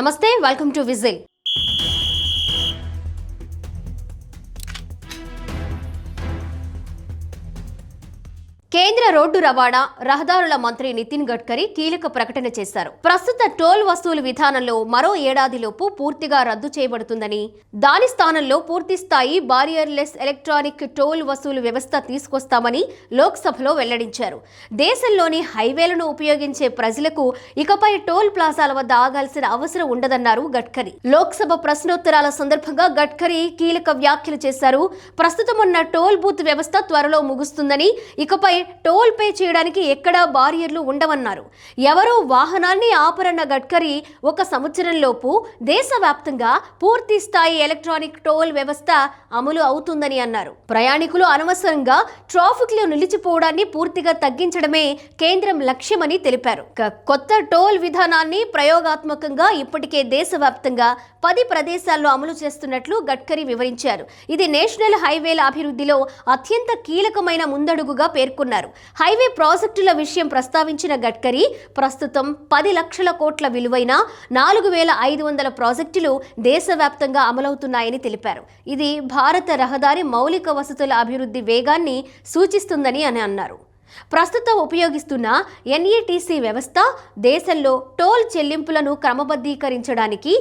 నమస్తే, welcome to whistle. కేంద్ర road రవాణా రహదారుల మంత్రి నితిన్ గడ్కరీ కీలక ప్రకటన చేశారు. ప్రస్తుత టోల్ వసూలు విధానంలో మరో ఏడాదిలోపు పూర్తిగా రద్దు చేయబడుతుందని, దాని స్థానంలో పూర్తి స్థాయి బారియర్లెస్ ఎలక్ట్రానిక్ టోల్ వసూలు వ్యవస్థ తీసుకొస్తామని లోక్సభలో వెల్లడించారు. దేశంలోని హైవేలను ఉపయోగించే ప్రజలకు ఇకపై టోల్ ప్లాజాల వద్ద ఆగాల్సిన అవసరం ఉండదన్నారు గడ్కరీ. లోక్సభ ప్రశ్నోత్తరాల సందర్భంగా గడ్కరీ కీలక వ్యాఖ్యలు చేశారు. ప్రస్తుతం ఉన్న టోల్ బూత్ వ్యవస్థ త్వరలో ముగుస్తుందని, ఇకపై టోల్ పే చేయడానికి ఎక్కడా బారియర్లు ఉండవన్నారు. ఎవరో వాహనాన్ని ఆపరన్న గడ్కరీ 1 సంవత్సరంలోపు దేశవ్యాప్తంగా పూర్తి స్థాయి ఎలక్ట్రానిక్ టోల్ వ్యవస్థ అమలు అవుతుందని అన్నారు. ప్రయాణికులు అనవసరంగా ట్రాఫిక్ లో నిలిచిపోవడాన్ని పూర్తిగా తగ్గించడమే కేంద్రం లక్ష్యమని తెలిపారు. కొత్త టోల్ విధానాన్ని ప్రయోగాత్మకంగా ఇప్పటికే దేశవ్యాప్తంగా 10 ప్రదేశాల్లో అమలు చేస్తున్నట్లు గడ్కరీ వివరించారు. ఇది నేషనల్ హైవేల అభివృద్ధిలో అత్యంత కీలకమైన ముందడుగుగా పేర్కొన్నారు. హైవే ప్రాజెక్టుల విషయం ప్రస్తావించిన గడ్కరీ ప్రస్తుతం 10 లక్షల కోట్ల విలువైన 4,500 ప్రాజెక్టులు దేశవ్యాప్తంగా అమలవుతున్నాయని తెలిపారు. ఇది భారత రహదారి మౌలిక వసతుల అభివృద్ధి వేగాన్ని సూచిస్తుందని అన్నారు. ప్రస్తుతం ఉపయోగిస్తున్న ఎన్ఈటీసీ వ్యవస్థ దేశంలో టోల్ చెల్లింపులను క్రమబద్ధీకరించడానికి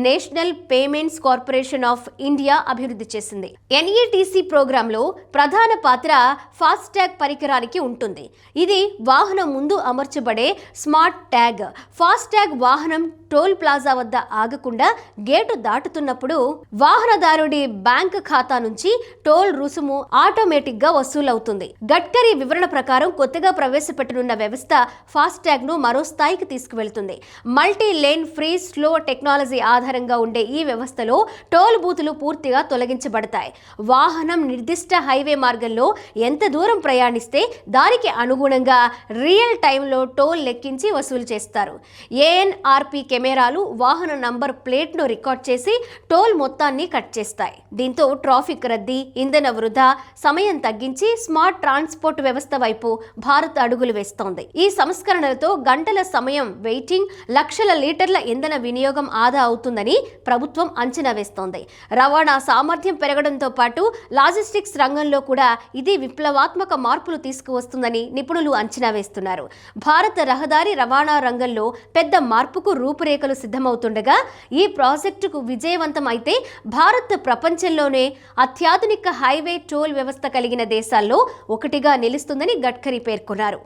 national payments corporation of India అభివృద్ధి చేసింది. ఎన్ఈటీసీ ప్రోగ్రాంలో ప్రధాన పాత్ర ఫాస్టాగ్ పరికరానికి ఉంటుంది. ఇది వాహనం ముందు అమర్చబడే స్మార్ట్ ట్యాగ్. ఫాస్టాగ్ వాహనం టోల్ ప్లాజా వద్ద ఆగకుండా గేటు దాటుతున్నప్పుడు వాహనదారుడి బ్యాంక్ ఖాతా నుంచి టోల్ రుసుము ఆటోమేటిక్ గా వసూలవుతుంది. గడ్కరీ వివరణ ప్రకారం కొత్తగా ప్రవేశపెట్టనున్న వ్యవస్థ ఫాస్టాగ్ ను మరో స్థాయికి తీసుకువెళ్తుంది. Multi lane free flow technology ఆధారంగా ఉండే ఈ వ్యవస్థలో టోల్ బూతులు పూర్తిగా తొలగించబడతాయి. వాహనం నిర్దిష్ట హైవే మార్గంలో ఎంత దూరం ప్రయాణిస్తే దానికి అనుగుణంగా రియల్ టైంలో టోల్ లెక్కించి వసూలు చేస్తారు. ఏఎన్ఆర్పి కెమెరాలు వాహన నంబర్ ప్లేట్ ను రికార్డ్ చేసి టోల్ మొత్తాన్ని కట్ చేస్తాయి. దీంతో ట్రాఫిక్ రద్దీ, ఇంధన వృధా, సమయం తగ్గించి స్మార్ట్ ట్రాన్స్పోర్ట్ వ్యవస్థ వైపు భారత్ అడుగులు వేస్తోంది. ఈ సంస్కరణలతో గంటల సమయం వెయిటింగ్, లక్షల లీటర్ల ఇంధన వినియోగం ఆదా అవుతుందని ప్రభుత్వం అంచనా వేస్తోంది. రవాణా సామర్థ్యం పెరగడంతో పాటు లాజిస్టిక్స్ రంగంలో కూడా ఇది విప్లవాత్మక మార్పులు తీసుకువస్తుందని నిపుణులు అంచనా వేస్తున్నారు. భారత రహదారి రవాణా రంగంలో పెద్ద మార్పుకు రూపురేఖలు సిద్ధమవుతుండగా ఈ ప్రాజెక్టుకు విజయవంతం అయితే భారత్ ప్రపంచంలోనే అత్యాధునిక హైవే టోల్ వ్యవస్థ కలిగిన దేశాల్లో ఒకటిగా నిలుస్తుందని గడ్కరీ పేర్కొన్నారు.